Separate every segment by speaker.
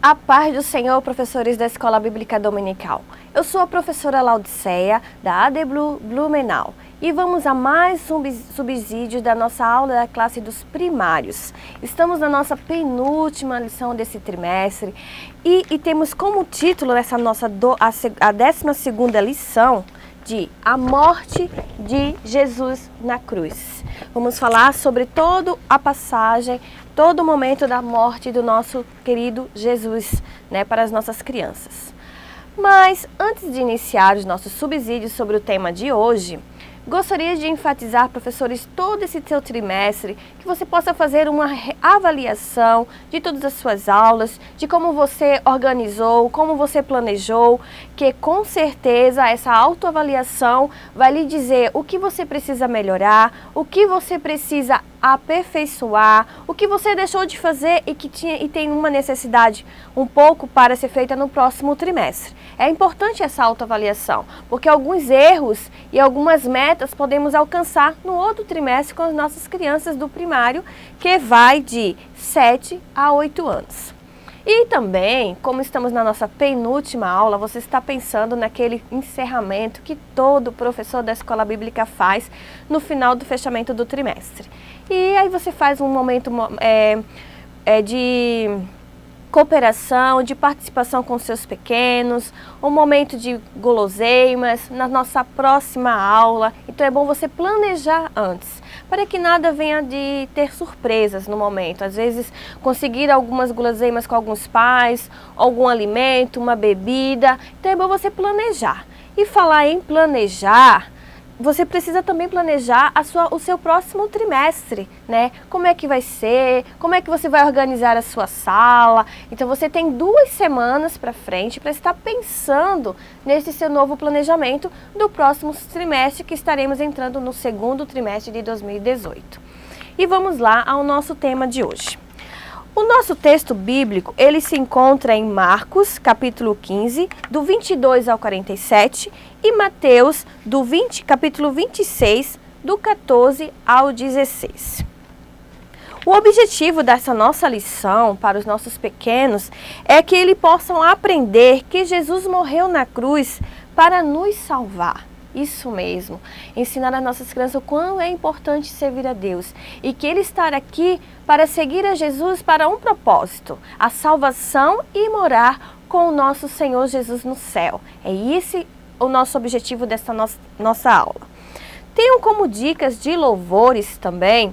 Speaker 1: A paz do Senhor, professores da Escola Bíblica Dominical. Eu sou a professora Laudiceia, da AD Blumenau, e vamos a mais um subsídio da nossa aula da classe dos primários. Estamos na nossa penúltima lição desse trimestre e temos como título essa nossa a 12ª lição de A Morte de Jesus na Cruz. Vamos falar sobre toda a passagem, todo o momento da morte do nosso querido Jesus, para as nossas crianças. Mas antes de iniciar os nossos subsídios sobre o tema de hoje, gostaria de enfatizar, professores, todo esse seu trimestre, que você possa fazer uma avaliação de todas as suas aulas, de como você organizou, como você planejou, que com certeza essa autoavaliação vai lhe dizer o que você precisa melhorar, o que você precisa aperfeiçoar, o que você deixou de fazer e tem uma necessidade um pouco para ser feita no próximo trimestre. É importante essa autoavaliação, porque alguns erros e algumas metas podemos alcançar no outro trimestre com as nossas crianças do primário, que vai de 7 a 8 anos. E também, como estamos na nossa penúltima aula, você está pensando naquele encerramento que todo professor da escola bíblica faz no final do fechamento do trimestre. E aí você faz um momento de cooperação, de participação com seus pequenos, um momento de guloseimas na nossa próxima aula. Então é bom você planejar antes, para que nada venha de ter surpresas no momento. Às vezes conseguir algumas guloseimas com alguns pais, algum alimento, uma bebida. Então é bom você planejar. E falar em planejar, você precisa também planejar o seu próximo trimestre, Como é que vai ser, como é que você vai organizar a sua sala. Então você tem 2 semanas para frente para estar pensando nesse seu novo planejamento do próximo trimestre, que estaremos entrando no 2º trimestre de 2018. E vamos lá ao nosso tema de hoje. O nosso texto bíblico, ele se encontra em Marcos, capítulo 15, do 22 ao 47, e Mateus, capítulo 26, do 14 ao 16. O objetivo dessa nossa lição para os nossos pequenos é que eles possam aprender que Jesus morreu na cruz para nos salvar. Isso mesmo, ensinar às nossas crianças o quão é importante servir a Deus e que Ele está aqui para seguir a Jesus para um propósito, a salvação e morar com o nosso Senhor Jesus no céu. É esse o nosso objetivo dessa nossa aula. Tenho como dicas de louvores também,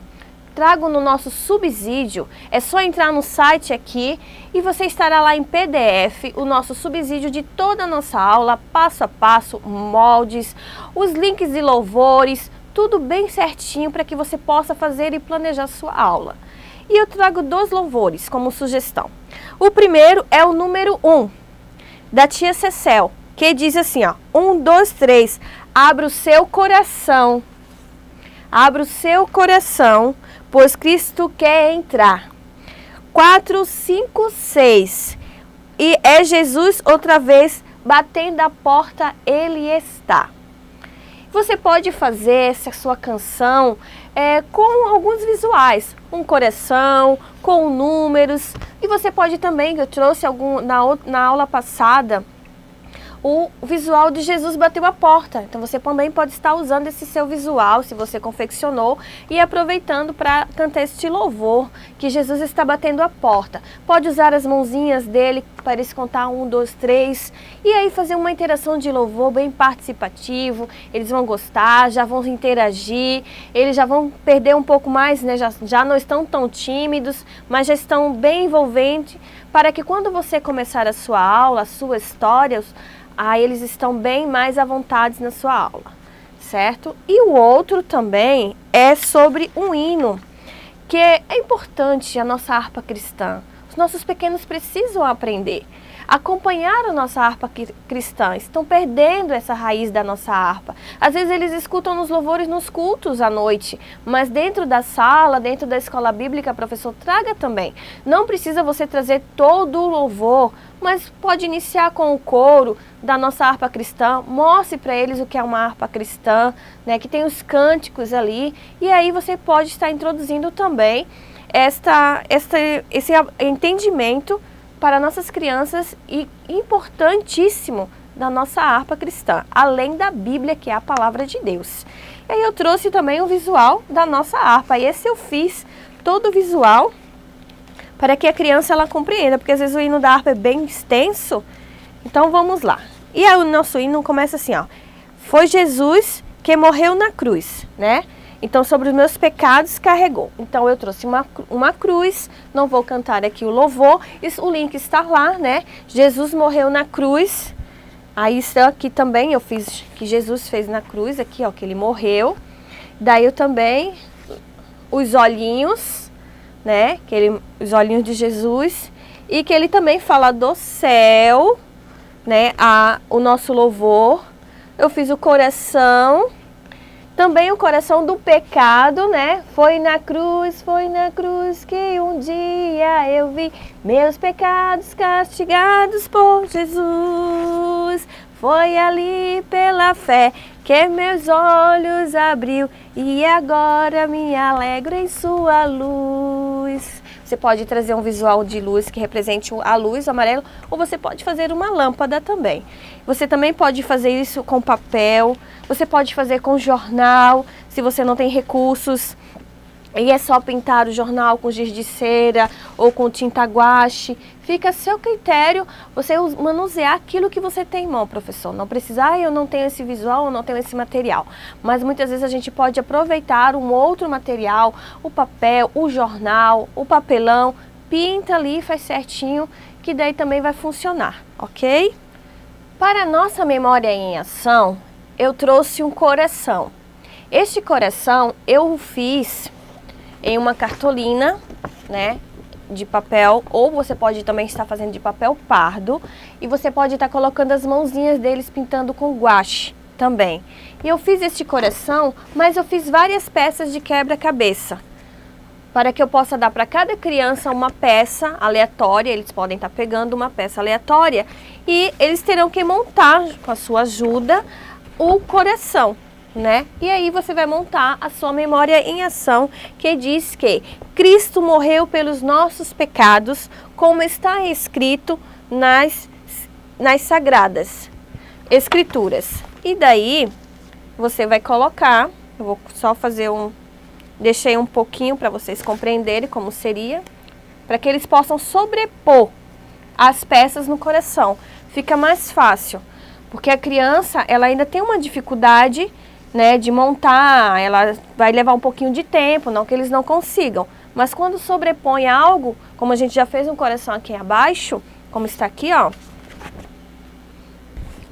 Speaker 1: trago no nosso subsídio, é só entrar no site aqui e você estará lá em PDF, o nosso subsídio de toda a nossa aula, passo a passo, moldes, os links de louvores, tudo bem certinho para que você possa fazer e planejar sua aula. E eu trago 2 louvores como sugestão. O primeiro é o número 1, da tia Cecel, que diz assim, 1, 2, 3, abra o seu coração. Abra o seu coração, pois Cristo quer entrar. 4, 5, 6. E é Jesus outra vez batendo a porta, Ele está. Você pode fazer essa sua canção com alguns visuais, um coração, com números. E você pode também, eu trouxe na aula passada, o visual de Jesus bateu a porta. Então você também pode estar usando esse seu visual, se você confeccionou, e aproveitando para cantar este louvor, que Jesus está batendo a porta. Pode usar as mãozinhas dele para eles contar 1, 2, 3, e aí fazer uma interação de louvor bem participativo. Eles vão gostar, já vão interagir, eles já vão perder um pouco mais, já não estão tão tímidos, mas já estão bem envolventes, para que quando você começar a sua aula, a sua história, eles estão bem mais à vontade na sua aula, certo? E o outro também é sobre um hino, que é importante, a nossa harpa cristã. Os nossos pequenos precisam aprender, acompanhar a nossa harpa cristã, estão perdendo essa raiz da nossa harpa. Às vezes eles escutam nos louvores nos cultos à noite, mas dentro da sala, dentro da escola bíblica, professor, traga também. Não precisa você trazer todo o louvor, mas pode iniciar com o coro da nossa harpa cristã, mostre para eles o que é uma harpa cristã, que tem os cânticos ali, e aí você pode estar introduzindo também esse entendimento para nossas crianças e importantíssimo da nossa harpa cristã, além da Bíblia, que é a palavra de Deus. E aí eu trouxe também o visual da nossa harpa, e esse eu fiz todo o visual para que a criança ela compreenda, porque às vezes o hino da harpa é bem extenso. Então vamos lá. E aí o nosso hino começa assim, ó. Foi Jesus que morreu na cruz, né? Então sobre os meus pecados carregou. Então eu trouxe uma cruz, não vou cantar aqui o louvor, o link está lá, né? Jesus morreu na cruz. Aí isso aqui também eu fiz, que Jesus fez na cruz, aqui ó, que ele morreu. Daí eu também, os olhinhos, né, os olhinhos de Jesus. E que ele também fala do céu, né, o nosso louvor. Eu fiz o coração, também o coração do pecado, né. Foi na cruz que um dia eu vi meus pecados castigados por Jesus. Foi ali pela fé que meus olhos abriu e agora me alegro em sua luz. Você pode trazer um visual de luz que represente a luz, o amarelo, ou você pode fazer uma lâmpada também. Você também pode fazer isso com papel, você pode fazer com jornal, se você não tem recursos. E é só pintar o jornal com giz de cera ou com tinta guache. Fica a seu critério você manusear aquilo que você tem em mão, professor. Não precisa, eu não tenho esse visual, eu não tenho esse material. Mas muitas vezes a gente pode aproveitar um outro material, o papel, o jornal, o papelão. Pinta ali, faz certinho, que daí também vai funcionar, ok? Para a nossa memória em ação, eu trouxe um coração. Este coração eu fiz em uma cartolina, né, de papel, ou você pode também estar fazendo de papel pardo, e você pode estar colocando as mãozinhas deles pintando com guache também. E eu fiz este coração, mas eu fiz várias peças de quebra-cabeça, para que eu possa dar para cada criança uma peça aleatória. Eles podem estar pegando uma peça aleatória e eles terão que montar, com a sua ajuda, o coração, né? E aí você vai montar a sua memória em ação, que diz que Cristo morreu pelos nossos pecados, como está escrito nas Sagradas Escrituras. E daí você vai colocar, eu vou só fazer deixei um pouquinho para vocês compreenderem como seria, para que eles possam sobrepor as peças no coração. Fica mais fácil, porque a criança ela ainda tem uma dificuldade, né, de montar, ela vai levar um pouquinho de tempo, não que eles não consigam. Mas quando sobrepõe algo, como a gente já fez um coração aqui abaixo, como está aqui, ó,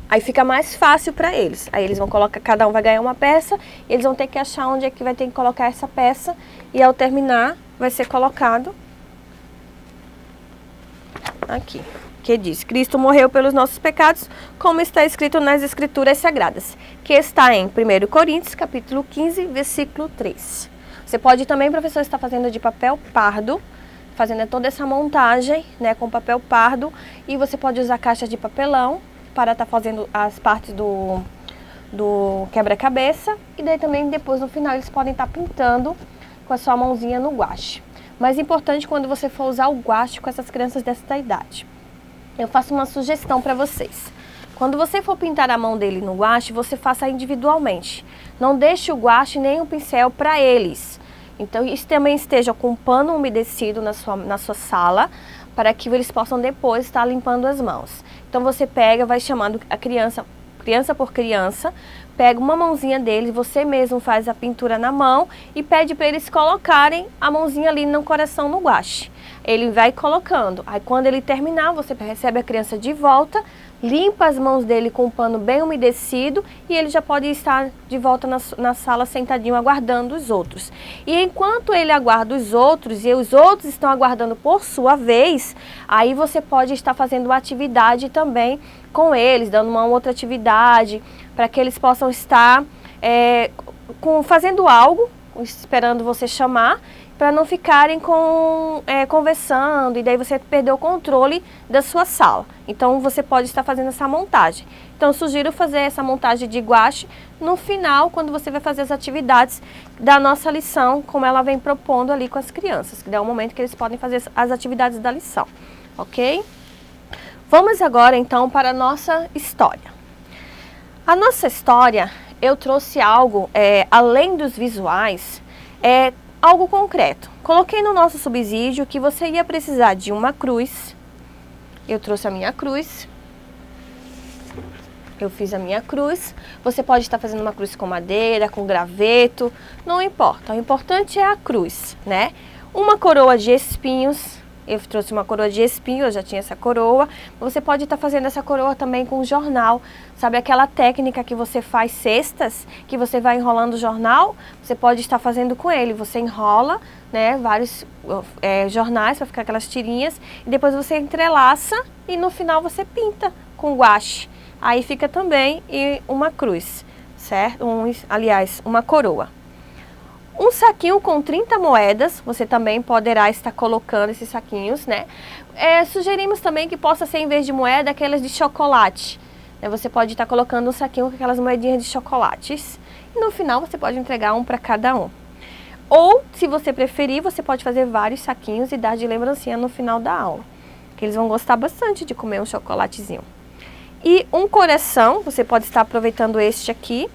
Speaker 1: aí fica mais fácil para eles. Aí eles vão colocar, cada um vai ganhar uma peça, e eles vão ter que achar onde é que vai ter que colocar essa peça, e ao terminar vai ser colocado aqui, que diz: Cristo morreu pelos nossos pecados, como está escrito nas Escrituras Sagradas, que está em 1 Coríntios, capítulo 15, versículo 3. Você pode também, professor, estar fazendo de papel pardo, fazendo toda essa montagem, né, com papel pardo, e você pode usar caixas de papelão para estar fazendo as partes do quebra-cabeça, e daí também depois no final eles podem estar pintando com a sua mãozinha no guache. Mas é importante quando você for usar o guache com essas crianças dessa idade. Eu faço uma sugestão para vocês. Quando você for pintar a mão dele no guache, você faça individualmente. Não deixe o guache nem o pincel para eles. Então, isso também esteja com um pano umedecido na sua sala, para que eles possam depois estar limpando as mãos. Então, você pega, vai chamando a criança por criança, pega uma mãozinha deles, você mesmo faz a pintura na mão e pede para eles colocarem a mãozinha ali no coração no guache. Ele vai colocando. Aí quando ele terminar, você recebe a criança de volta, limpa as mãos dele com um pano bem umedecido e ele já pode estar de volta na sala sentadinho aguardando os outros. E enquanto ele aguarda os outros e os outros estão aguardando por sua vez, aí você pode estar fazendo atividade também com eles, dando uma outra atividade para que eles possam estar fazendo algo, esperando você chamar, para não ficarem conversando e daí você perdeu o controle da sua sala. Então você pode estar fazendo essa montagem. Então eu sugiro fazer essa montagem de guache no final, quando você vai fazer as atividades da nossa lição, como ela vem propondo ali com as crianças, que é o momento que eles podem fazer as atividades da lição, ok? Vamos agora então para a nossa história. A nossa história, eu trouxe algo, além dos visuais, algo concreto. Coloquei no nosso subsídio que você ia precisar de uma cruz. Eu trouxe a minha cruz. Eu fiz a minha cruz. Você pode estar fazendo uma cruz com madeira, com graveto, não importa. O importante é a cruz, né? Uma coroa de espinhos. Eu trouxe uma coroa de espinho, eu já tinha essa coroa. Você pode estar fazendo essa coroa também com jornal. Sabe aquela técnica que você faz cestas, que você vai enrolando o jornal? Você pode estar fazendo com ele. Você enrola, né, vários jornais para ficar aquelas tirinhas. E depois você entrelaça e no final você pinta com guache. Aí fica também uma cruz, certo? Aliás, uma coroa. Um saquinho com 30 moedas, você também poderá estar colocando esses saquinhos, né? Sugerimos também que possa ser, em vez de moeda, aquelas de chocolate. Você pode estar colocando um saquinho com aquelas moedinhas de chocolates. E no final você pode entregar um para cada um. Ou, se você preferir, você pode fazer vários saquinhos e dar de lembrancinha no final da aula. Que eles vão gostar bastante de comer um chocolatezinho. E um coração, você pode estar aproveitando este aqui.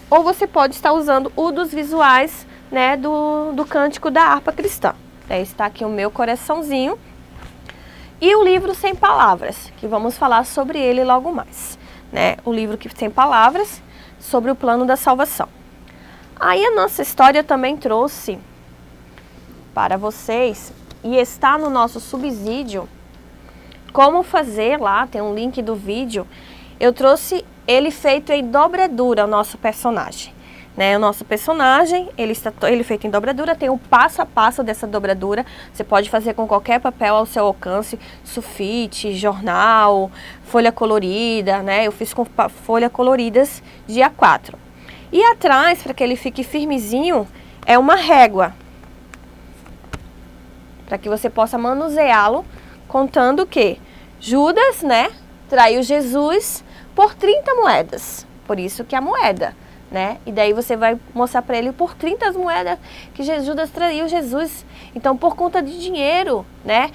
Speaker 1: Ou você pode estar usando o dos visuais, né, do cântico da harpa cristã. Está aqui o meu coraçãozinho. E o livro Sem Palavras, que vamos falar sobre ele logo mais, né? O livro Sem Palavras, sobre o plano da salvação. Aí a nossa história também trouxe para vocês, e está no nosso subsídio, como fazer lá, tem um link do vídeo. Eu trouxe ele feito em dobradura, o nosso personagem. O nosso personagem, ele feito em dobradura, tem o passo a passo dessa dobradura. Você pode fazer com qualquer papel ao seu alcance, sulfite, jornal, folha colorida, né? Eu fiz com folha coloridas de A4. E atrás, para que ele fique firmezinho, é uma régua. Para que você possa manuseá-lo, contando que Judas, né, traiu Jesus por 30 moedas. Por isso que a moeda. Né? E daí você vai mostrar para ele por 30 moedas que Judas traiu Jesus. Então, por conta de dinheiro, né?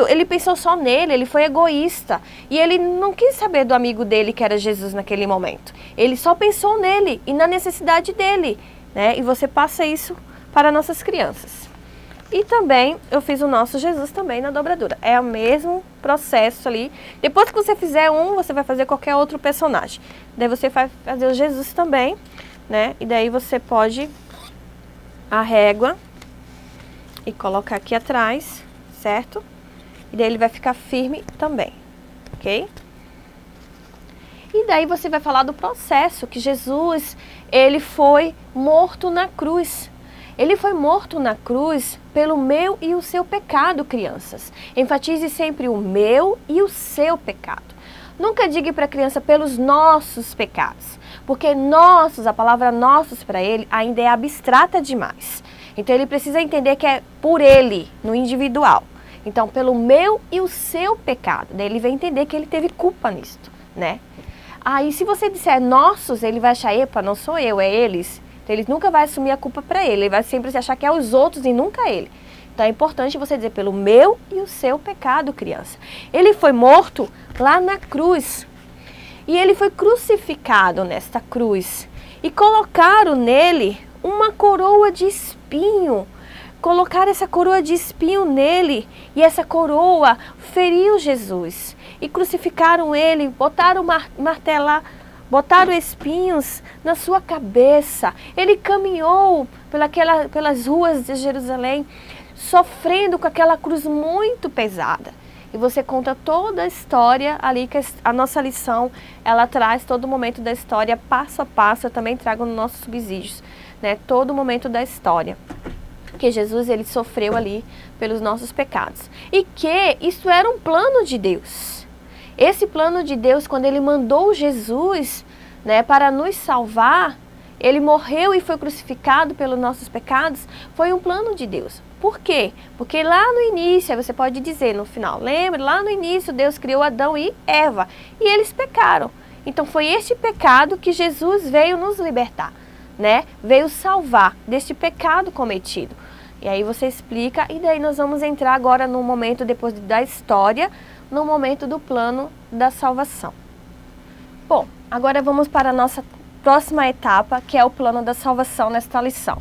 Speaker 1: Ele pensou só nele, ele foi egoísta. E ele não quis saber do amigo dele que era Jesus naquele momento. Ele só pensou nele e na necessidade dele, né? E você passa isso para nossas crianças. E também eu fiz o nosso Jesus também na dobradura. É o mesmo processo ali. Depois que você fizer um, você vai fazer qualquer outro personagem. Daí você vai fazer o Jesus também, né? E daí você pode a régua e colocar aqui atrás, certo? E daí ele vai ficar firme também, ok? E daí você vai falar do processo que Jesus, ele foi morto na cruz. Ele foi morto na cruz pelo meu e o seu pecado, crianças. Enfatize sempre o meu e o seu pecado. Nunca diga para a criança pelos nossos pecados, porque nossos, a palavra nossos para ele ainda é abstrata demais. Então ele precisa entender que é por ele, no individual. Então, pelo meu e o seu pecado. Daí ele vai entender que ele teve culpa nisso, né? Aí se você disser nossos, ele vai achar, epa, não sou eu, é eles. Ele nunca vai assumir a culpa para ele, ele vai sempre achar que é os outros e nunca ele. Então é importante você dizer pelo meu e o seu pecado, criança. Ele foi morto lá na cruz e ele foi crucificado nesta cruz e colocaram nele uma coroa de espinho. Colocaram essa coroa de espinho nele e essa coroa feriu Jesus e crucificaram ele, botaram martelar. Botaram espinhos na sua cabeça. Ele caminhou pelas ruas de Jerusalém, sofrendo com aquela cruz muito pesada. E você conta toda a história ali, que a nossa lição, ela traz todo o momento da história, passo a passo. Eu também trago nos nossos subsídios, né? Todo o momento da história. Que Jesus, ele sofreu ali pelos nossos pecados. E que isso era um plano de Deus. Esse plano de Deus, quando ele mandou Jesus, né, para nos salvar, ele morreu e foi crucificado pelos nossos pecados, foi um plano de Deus. Por quê? Porque lá no início, você pode dizer no final, lembra? Lá no início Deus criou Adão e Eva e eles pecaram. Então foi este pecado que Jesus veio nos libertar, né? Veio salvar deste pecado cometido. E aí você explica, e daí nós vamos entrar agora no momento depois da história, no momento do plano da salvação. Bom, agora vamos para a nossa próxima etapa, que é o plano da salvação nesta lição.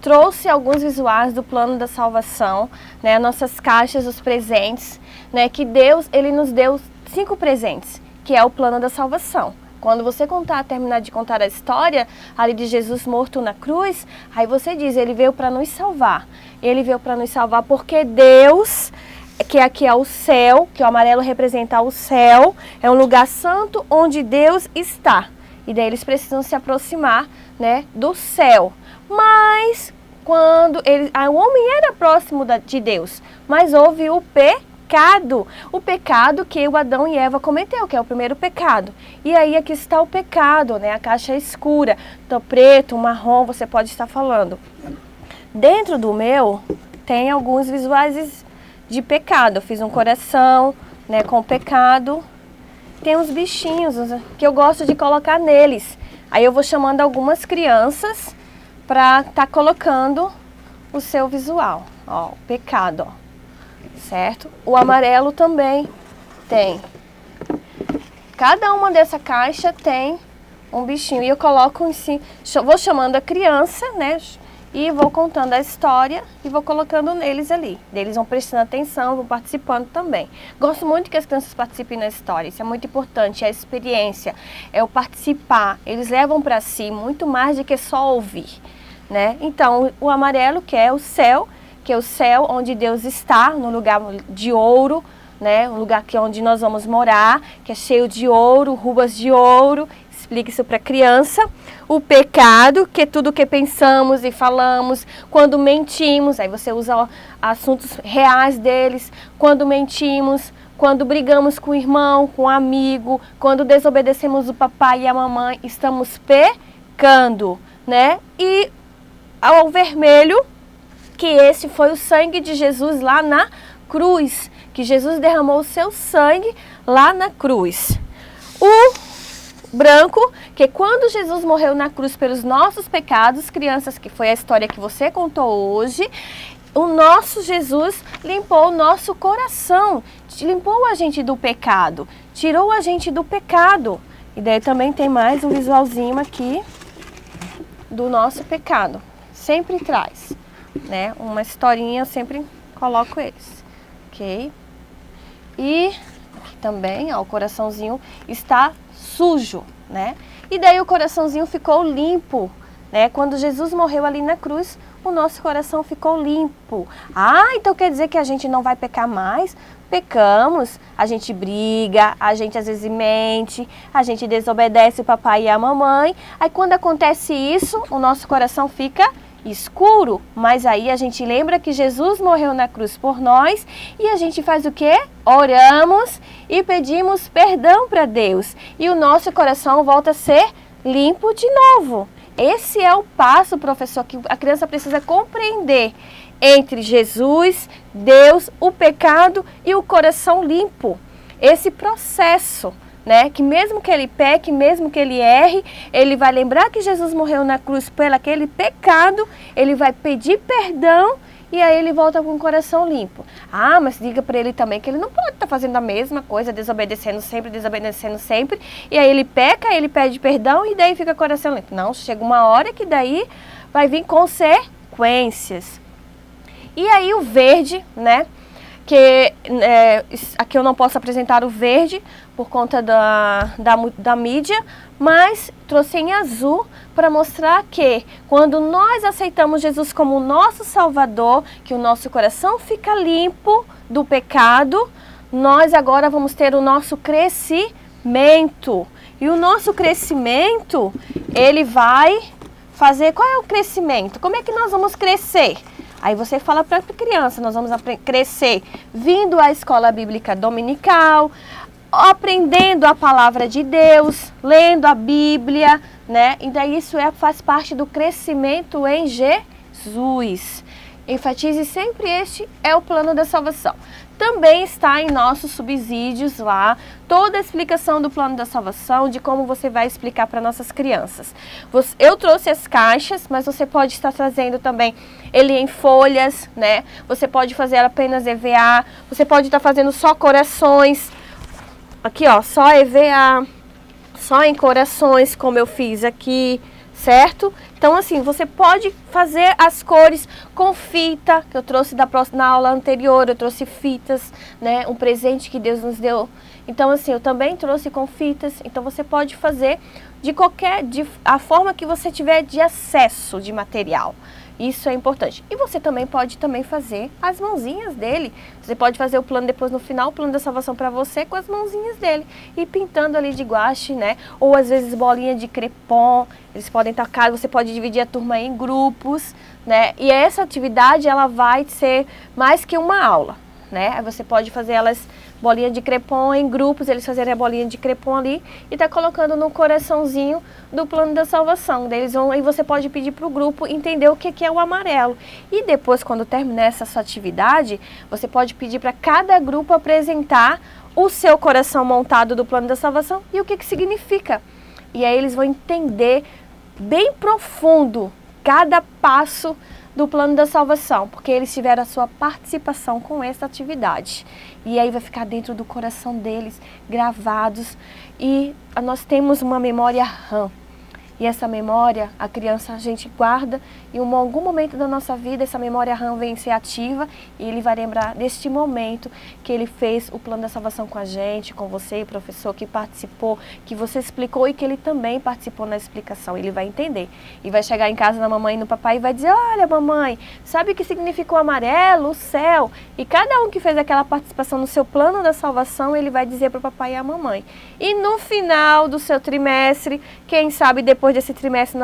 Speaker 1: Trouxe alguns visuais do plano da salvação, né, nossas caixas, os presentes, né, que Deus, Ele nos deu 5 presentes, que é o plano da salvação. Quando você terminar de contar a história ali de Jesus morto na cruz, aí você diz, Ele veio para nos salvar. Ele veio para nos salvar porque Deus, que aqui é o céu, que o amarelo representa o céu, é um lugar santo onde Deus está. E daí eles precisam se aproximar, né, do céu. Mas quando o homem era próximo de Deus, mas houve o pecado que o Adão e Eva cometeu, que é o primeiro pecado. E aí aqui está o pecado, né, a caixa escura, então preto, marrom, você pode estar falando. Dentro do meu tem alguns visuais de pecado. Eu fiz um coração, né, com pecado. Tem uns bichinhos que eu gosto de colocar neles. Aí eu vou chamando algumas crianças para estar colocando o seu visual. Ó, o pecado, ó. Certo? O amarelo também tem. Cada uma dessa caixa tem um bichinho. E eu coloco em si, vou chamando a criança, né? E vou contando a história e vou colocando neles ali. Eles vão prestando atenção, vão participando também. Gosto muito que as crianças participem na história. Isso é muito importante, é a experiência, é o participar. Eles levam para si muito mais do que só ouvir, né? Então, o amarelo, que é o céu onde Deus está, no lugar de ouro, né? Um lugar onde nós vamos morar, que é cheio de ouro, ruas de ouro. Explique isso para a criança. O pecado, que é tudo que pensamos e falamos, quando mentimos, aí você usa assuntos reais deles, quando mentimos, quando brigamos com o irmão, com o amigo, quando desobedecemos o papai e a mamãe, estamos pecando, né? E ao vermelho, que esse foi o sangue de Jesus lá na cruz, que Jesus derramou o seu sangue lá na cruz. O branco, que quando Jesus morreu na cruz pelos nossos pecados, crianças, que foi a história que você contou hoje, o nosso Jesus limpou o nosso coração, limpou a gente do pecado, tirou a gente do pecado. E daí também tem mais um visualzinho aqui do nosso pecado. Sempre traz, né? Uma historinha, eu sempre coloco eles, ok? E aqui também, ó, o coraçãozinho está sujo, né? E daí o coraçãozinho ficou limpo, né? Quando Jesus morreu ali na cruz, o nosso coração ficou limpo. Ah, então quer dizer que a gente não vai pecar mais? Pecamos, a gente briga, a gente às vezes mente, a gente desobedece o papai e a mamãe. Aí quando acontece isso, o nosso coração fica escuro, mas aí a gente lembra que Jesus morreu na cruz por nós e a gente faz o quê? Oramos e pedimos perdão para Deus e o nosso coração volta a ser limpo de novo. Esse é o passo, professor, que a criança precisa compreender entre Jesus, Deus, o pecado e o coração limpo. Esse processo, né, que mesmo que ele peque, mesmo que ele erre, ele vai lembrar que Jesus morreu na cruz por aquele pecado, ele vai pedir perdão e aí ele volta com o coração limpo. Ah, mas diga para ele também que ele não pode estar fazendo a mesma coisa, desobedecendo sempre, e aí ele peca, ele pede perdão e daí fica o coração limpo. Não, chega uma hora que daí vai vir consequências. E aí o verde, né, que aqui eu não posso apresentar o verde por conta da mídia, mas trouxe em azul para mostrar que quando nós aceitamos Jesus como nosso Salvador, que o nosso coração fica limpo do pecado, nós agora vamos ter o nosso crescimento. E o nosso crescimento, ele vai fazer... Qual é o crescimento? Como é que nós vamos crescer? Aí você fala para a criança, nós vamos crescer vindo à escola bíblica dominical, aprendendo a palavra de Deus, lendo a Bíblia, né? E daí isso faz parte do crescimento em Jesus. Enfatize sempre, este é o plano da salvação. também está em nossos subsídios lá, toda a explicação do plano da salvação, de como você vai explicar para nossas crianças. Eu trouxe as caixas, mas você pode estar trazendo também ele em folhas, né? Você pode fazer apenas EVA, você pode estar fazendo só corações, aqui ó, só EVA, só em corações, como eu fiz aqui, certo? Então assim, você pode fazer as cores com fita, que eu trouxe na aula anterior, eu trouxe fitas, né? Um presente que Deus nos deu. Então assim, eu também trouxe com fitas, então você pode fazer a forma que você tiver de acesso de material. Isso é importante. E você também pode fazer as mãozinhas dele. Você pode fazer o plano depois no final, o plano da salvação para você com as mãozinhas dele. E pintando ali de guache, né? Ou às vezes bolinha de crepom. Eles podem tacar, você pode dividir a turma em grupos, né? E essa atividade, ela vai ser mais que uma aula, né? Aí você pode fazer elas bolinha de crepom em grupos, eles fazerem a bolinha de crepom ali e tá colocando no coraçãozinho do plano da salvação. Daí você pode pedir para o grupo entender o que é o amarelo. E depois, quando terminar essa sua atividade, você pode pedir para cada grupo apresentar o seu coração montado do plano da salvação e o que significa. E aí eles vão entender bem profundo cada passo do plano da salvação, porque eles tiveram a sua participação com essa atividade. E aí vai ficar dentro do coração deles, gravados. E nós temos uma memória RAM. E essa memória, a criança, a gente guarda e em algum momento da nossa vida essa memória RAM vem ser ativa e ele vai lembrar deste momento que ele fez o plano da salvação com a gente, com você, professor, que participou, que você explicou e que ele também participou na explicação. Ele vai entender e vai chegar em casa na mamãe e no papai e vai dizer: olha mamãe, sabe o que significa o amarelo, o céu? E cada um que fez aquela participação no seu plano da salvação, ele vai dizer para o papai e a mamãe. E no final do seu trimestre, quem sabe depois desse trimestre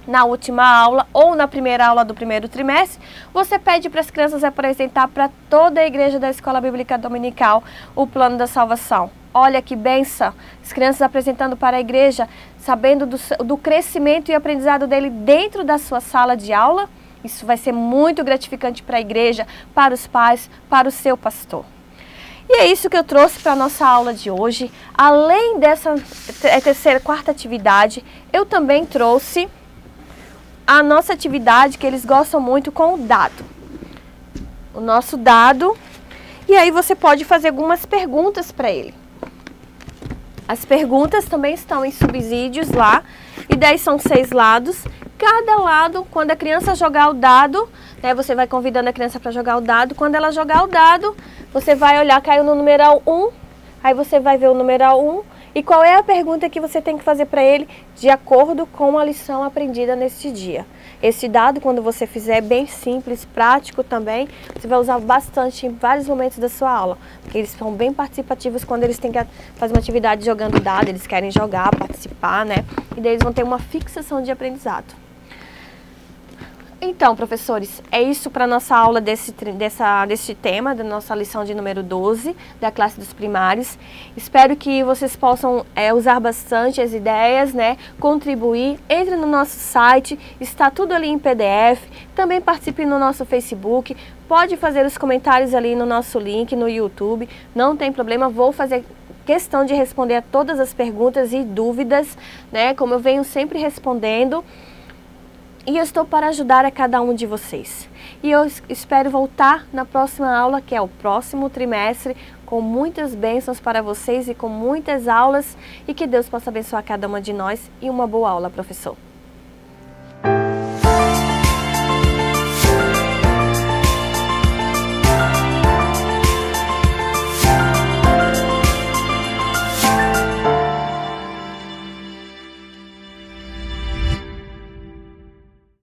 Speaker 1: na última aula ou na primeira aula do primeiro trimestre, você pede para as crianças apresentar para toda a igreja da Escola Bíblica Dominical o plano da salvação. Olha que bênção! As crianças apresentando para a igreja, sabendo do crescimento e aprendizado dele dentro da sua sala de aula. Isso vai ser muito gratificante para a igreja, para os pais, para o seu pastor. E é isso que eu trouxe para a nossa aula de hoje. Além dessa quarta atividade, eu também trouxe a nossa atividade que eles gostam muito com o dado. O nosso dado. E aí você pode fazer algumas perguntas para ele. As perguntas também estão em subsídios lá. E daí são 6 lados. Cada lado, quando a criança jogar o dado, né, você vai convidando a criança para jogar o dado. Quando ela jogar o dado, você vai olhar, caiu no numeral 1, aí você vai ver o numeral 1 e qual é a pergunta que você tem que fazer para ele de acordo com a lição aprendida neste dia. Esse dado, quando você fizer, é bem simples, prático também, você vai usar bastante em vários momentos da sua aula, porque eles são bem participativos quando eles têm que fazer uma atividade jogando dado, eles querem jogar, participar, né? E daí eles vão ter uma fixação de aprendizado. Então, professores, é isso para a nossa aula desse tema, da nossa lição de número 12, da classe dos primários. Espero que vocês possam usar bastante as ideias, né? Contribuir. Entre no nosso site, está tudo ali em PDF. Também participe no nosso Facebook. Pode fazer os comentários ali no nosso link no YouTube. Não tem problema, vou fazer questão de responder a todas as perguntas e dúvidas, né? Como eu venho sempre respondendo. E eu estou para ajudar a cada um de vocês. E eu espero voltar na próxima aula, que é o próximo trimestre, com muitas bênçãos para vocês e com muitas aulas. E que Deus possa abençoar cada uma de nós. E uma boa aula, professor.